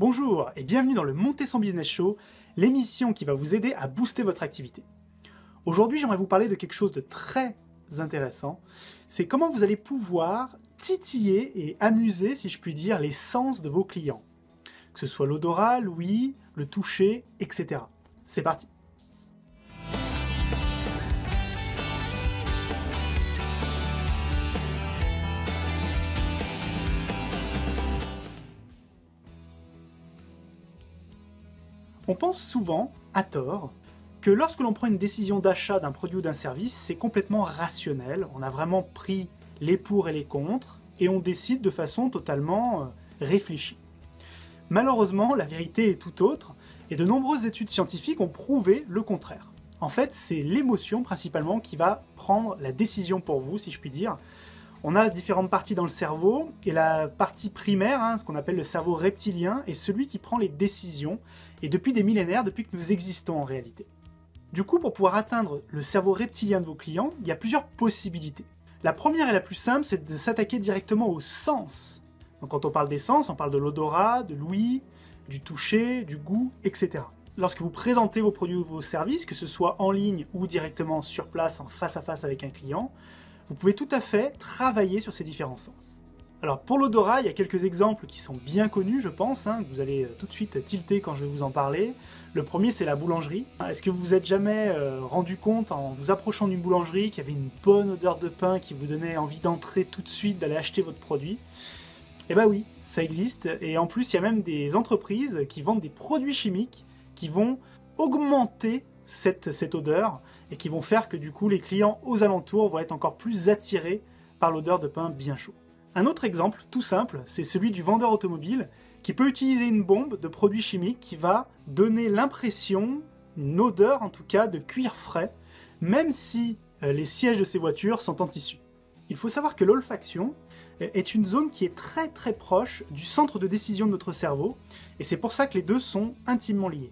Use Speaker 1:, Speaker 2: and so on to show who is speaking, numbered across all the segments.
Speaker 1: Bonjour et bienvenue dans le Monter son Business Show, l'émission qui va vous aider à booster votre activité. Aujourd'hui, j'aimerais vous parler de quelque chose de très intéressant, c'est comment vous allez pouvoir titiller et amuser, si je puis dire, les sens de vos clients. Que ce soit l'odorat, l'ouïe, le toucher, etc. C'est parti! On pense souvent, à tort, que lorsque l'on prend une décision d'achat d'un produit ou d'un service, c'est complètement rationnel, on a vraiment pris les pour et les contre, et on décide de façon totalement réfléchie. Malheureusement, la vérité est tout autre, et de nombreuses études scientifiques ont prouvé le contraire. En fait, c'est l'émotion principalement qui va prendre la décision pour vous, si je puis dire. On a différentes parties dans le cerveau, et la partie primaire, ce qu'on appelle le cerveau reptilien, est celui qui prend les décisions, et depuis des millénaires, depuis que nous existons en réalité. Du coup, pour pouvoir atteindre le cerveau reptilien de vos clients, il y a plusieurs possibilités. La première et la plus simple, c'est de s'attaquer directement aux sens. Donc quand on parle des sens, on parle de l'odorat, de l'ouïe, du toucher, du goût, etc. Lorsque vous présentez vos produits ou vos services, que ce soit en ligne ou directement sur place, en face à face avec un client, vous pouvez tout à fait travailler sur ces différents sens. Alors pour l'odorat, il y a quelques exemples qui sont bien connus, je pense, que vous allez tout de suite tilter quand je vais vous en parler. Le premier, c'est la boulangerie. Est-ce que vous vous êtes jamais rendu compte, en vous approchant d'une boulangerie, qu'il y avait une bonne odeur de pain qui vous donnait envie d'entrer tout de suite, d'aller acheter votre produit? Eh ben oui, ça existe, et en plus, il y a même des entreprises qui vendent des produits chimiques qui vont augmenter cette odeur, et qui vont faire que du coup, les clients aux alentours vont être encore plus attirés par l'odeur de pain bien chaud. Un autre exemple, tout simple, c'est celui du vendeur automobile qui peut utiliser une bombe de produits chimiques qui va donner l'impression, une odeur en tout cas, de cuir frais, même si les sièges de ces voitures sont en tissu. Il faut savoir que l'olfaction est une zone qui est très très proche du centre de décision de notre cerveau, et c'est pour ça que les deux sont intimement liés.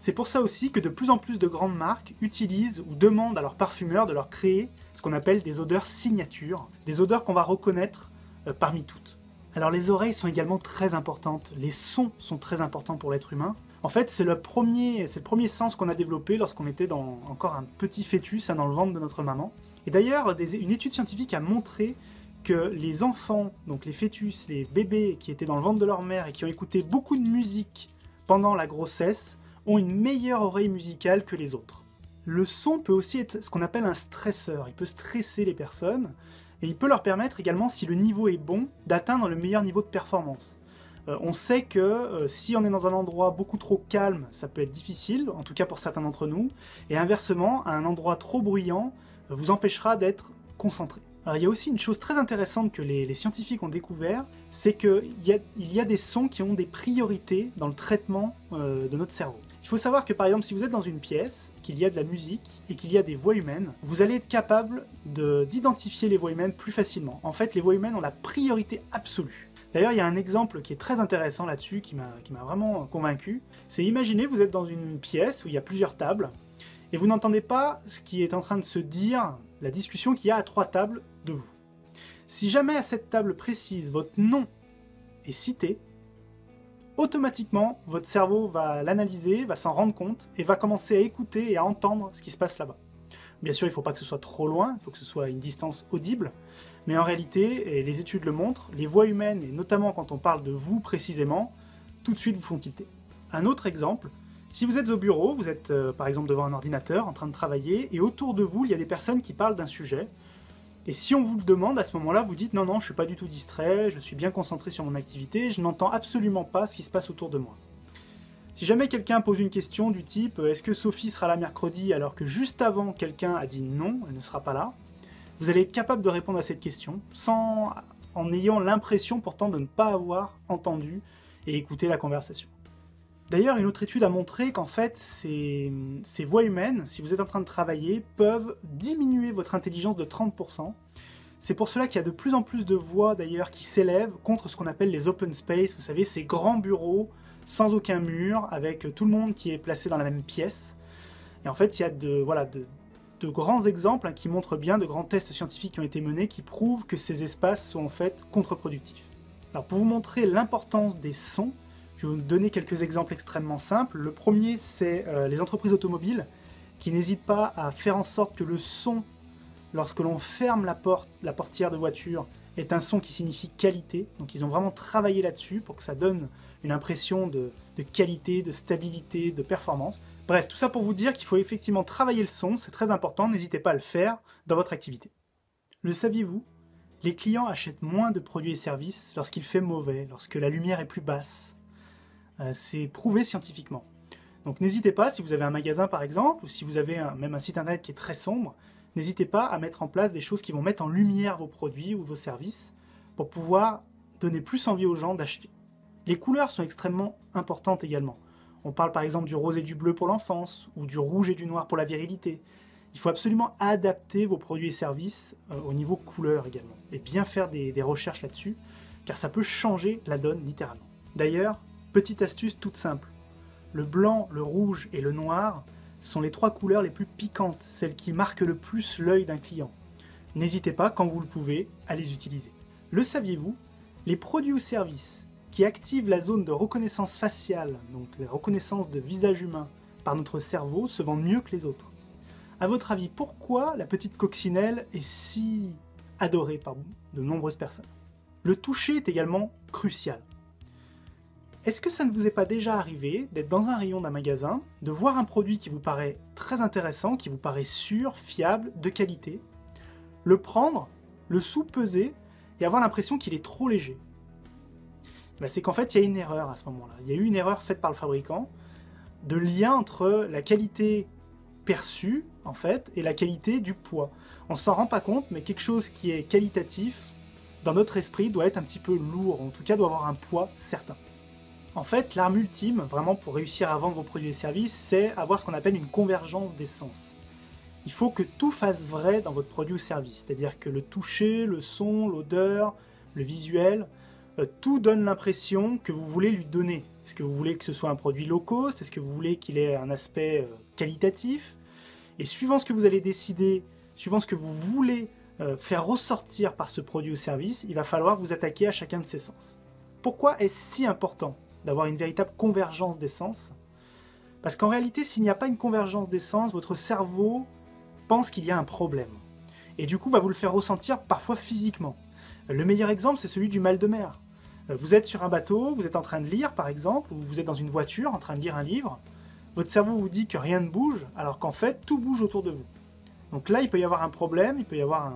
Speaker 1: C'est pour ça aussi que de plus en plus de grandes marques utilisent ou demandent à leurs parfumeurs de leur créer ce qu'on appelle des odeurs signatures, des odeurs qu'on va reconnaître parmi toutes. Alors les oreilles sont également très importantes, les sons sont très importants pour l'être humain. En fait, c'est le premier sens qu'on a développé lorsqu'on était encore un petit fœtus dans le ventre de notre maman. Et d'ailleurs, une étude scientifique a montré que les enfants, donc les fœtus, les bébés qui étaient dans le ventre de leur mère et qui ont écouté beaucoup de musique pendant la grossesse, ont une meilleure oreille musicale que les autres. Le son peut aussi être ce qu'on appelle un stresseur, il peut stresser les personnes, et il peut leur permettre également, si le niveau est bon, d'atteindre le meilleur niveau de performance. On sait que si on est dans un endroit beaucoup trop calme, ça peut être difficile, en tout cas pour certains d'entre nous, et inversement, un endroit trop bruyant vous empêchera d'être concentré. Alors, il y a aussi une chose très intéressante que les scientifiques ont découvert, c'est qu'il y a des sons qui ont des priorités dans le traitement de notre cerveau. Il faut savoir que par exemple, si vous êtes dans une pièce, qu'il y a de la musique et qu'il y a des voix humaines, vous allez être capable d'identifier les voix humaines plus facilement. En fait, les voix humaines ont la priorité absolue. D'ailleurs, il y a un exemple qui est très intéressant là-dessus, qui m'a vraiment convaincu. C'est imaginez, vous êtes dans une pièce où il y a plusieurs tables, et vous n'entendez pas ce qui est en train de se dire, la discussion qu'il y a à 3 tables de vous. Si jamais à cette table précise, votre nom est cité, automatiquement, votre cerveau va l'analyser, va s'en rendre compte, et va commencer à écouter et à entendre ce qui se passe là-bas. Bien sûr, il ne faut pas que ce soit trop loin, il faut que ce soit à une distance audible, mais en réalité, et les études le montrent, les voix humaines, et notamment quand on parle de vous précisément, tout de suite vous font tilter. Un autre exemple, si vous êtes au bureau, vous êtes par exemple devant un ordinateur en train de travailler, et autour de vous, il y a des personnes qui parlent d'un sujet, et si on vous le demande, à ce moment-là, vous dites « Non, non, je ne suis pas du tout distrait, je suis bien concentré sur mon activité, je n'entends absolument pas ce qui se passe autour de moi. » Si jamais quelqu'un pose une question du type « Est-ce que Sophie sera là mercredi ?» alors que juste avant, quelqu'un a dit « Non, elle ne sera pas là », vous allez être capable de répondre à cette question en ayant l'impression pourtant de ne pas avoir entendu et écouté la conversation. D'ailleurs, une autre étude a montré qu'en fait, ces voix humaines, si vous êtes en train de travailler, peuvent diminuer votre intelligence de 30%. C'est pour cela qu'il y a de plus en plus de voix d'ailleurs qui s'élèvent contre ce qu'on appelle les open space, vous savez, ces grands bureaux sans aucun mur, avec tout le monde qui est placé dans la même pièce. Et en fait, il y a de grands exemples qui montrent bien, de grands tests scientifiques qui ont été menés, qui prouvent que ces espaces sont en fait contre-productifs. Alors pour vous montrer l'importance des sons, Je vais vous donner quelques exemples extrêmement simples. Le premier, c'est les entreprises automobiles qui n'hésitent pas à faire en sorte que le son, lorsque l'on ferme la portière de voiture, est un son qui signifie qualité. Donc ils ont vraiment travaillé là-dessus pour que ça donne une impression de qualité, de stabilité, de performance. Bref, tout ça pour vous dire qu'il faut effectivement travailler le son, c'est très important, n'hésitez pas à le faire dans votre activité. Le saviez-vous ? Les clients achètent moins de produits et services lorsqu'il fait mauvais, lorsque la lumière est plus basse. C'est prouvé scientifiquement. Donc n'hésitez pas, si vous avez un magasin par exemple, ou si vous avez même un site internet qui est très sombre, n'hésitez pas à mettre en place des choses qui vont mettre en lumière vos produits ou vos services pour pouvoir donner plus envie aux gens d'acheter. Les couleurs sont extrêmement importantes également. On parle par exemple du rose et du bleu pour l'enfance, ou du rouge et du noir pour la virilité. Il faut absolument adapter vos produits et services au niveau couleur également, et bien faire des recherches là-dessus, car ça peut changer la donne littéralement. D'ailleurs, petite astuce toute simple, le blanc, le rouge et le noir sont les 3 couleurs les plus piquantes, celles qui marquent le plus l'œil d'un client. N'hésitez pas, quand vous le pouvez, à les utiliser. Le saviez-vous ? Les produits ou services qui activent la zone de reconnaissance faciale, donc la reconnaissance de visage humain, par notre cerveau, se vendent mieux que les autres. À votre avis, pourquoi la petite coccinelle est si adorée par de nombreuses personnes ? Le toucher est également crucial. Est-ce que ça ne vous est pas déjà arrivé d'être dans un rayon d'un magasin, de voir un produit qui vous paraît très intéressant, qui vous paraît sûr, fiable, de qualité, le prendre, le sous-peser et avoir l'impression qu'il est trop léger ? C'est qu'en fait, il y a une erreur à ce moment-là. Il y a eu une erreur faite par le fabricant de lien entre la qualité perçue, en fait, et la qualité du poids. On ne s'en rend pas compte, mais quelque chose qui est qualitatif, dans notre esprit, doit être un petit peu lourd, en tout cas doit avoir un poids certain. En fait, l'arme ultime, vraiment pour réussir à vendre vos produits et services, c'est avoir ce qu'on appelle une convergence des sens. Il faut que tout fasse vrai dans votre produit ou service, c'est-à-dire que le toucher, le son, l'odeur, le visuel, tout donne l'impression que vous voulez lui donner. Est-ce que vous voulez que ce soit un produit low cost ? Est-ce que vous voulez qu'il ait un aspect qualitatif ? Et suivant ce que vous allez décider, suivant ce que vous voulez faire ressortir par ce produit ou service, il va falloir vous attaquer à chacun de ces sens. Pourquoi est-ce si important d'avoir une véritable convergence des sens ? Parce qu'en réalité, s'il n'y a pas une convergence des sens, votre cerveau pense qu'il y a un problème. Et du coup, va vous le faire ressentir parfois physiquement. Le meilleur exemple, c'est celui du mal de mer. Vous êtes sur un bateau, vous êtes en train de lire par exemple, ou vous êtes dans une voiture en train de lire un livre. Votre cerveau vous dit que rien ne bouge, alors qu'en fait, tout bouge autour de vous. Donc là, il peut y avoir un problème, il peut y avoir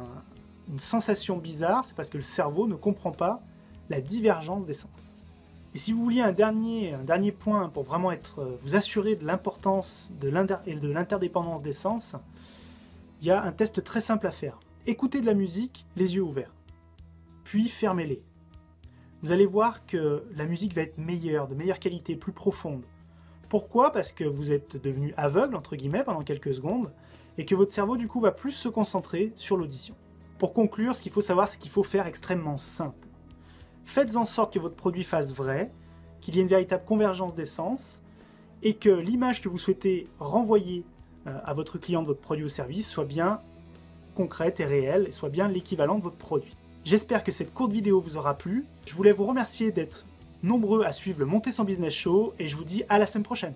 Speaker 1: une sensation bizarre, c'est parce que le cerveau ne comprend pas la divergence des sens. Et si vous vouliez un dernier point pour vraiment vous assurer de l'importance et de l'interdépendance des sens, il y a un test très simple à faire. Écoutez de la musique, les yeux ouverts. Puis fermez-les. Vous allez voir que la musique va être meilleure, de meilleure qualité, plus profonde. Pourquoi ? Parce que vous êtes devenu aveugle, entre guillemets, pendant quelques secondes, et que votre cerveau, du coup, va plus se concentrer sur l'audition. Pour conclure, ce qu'il faut savoir, c'est qu'il faut faire extrêmement simple. Faites en sorte que votre produit fasse vrai, qu'il y ait une véritable convergence des sens, et que l'image que vous souhaitez renvoyer à votre client de votre produit ou service soit bien concrète et réelle, et soit bien l'équivalent de votre produit. J'espère que cette courte vidéo vous aura plu. Je voulais vous remercier d'être nombreux à suivre le Monter son Business Show, et je vous dis à la semaine prochaine.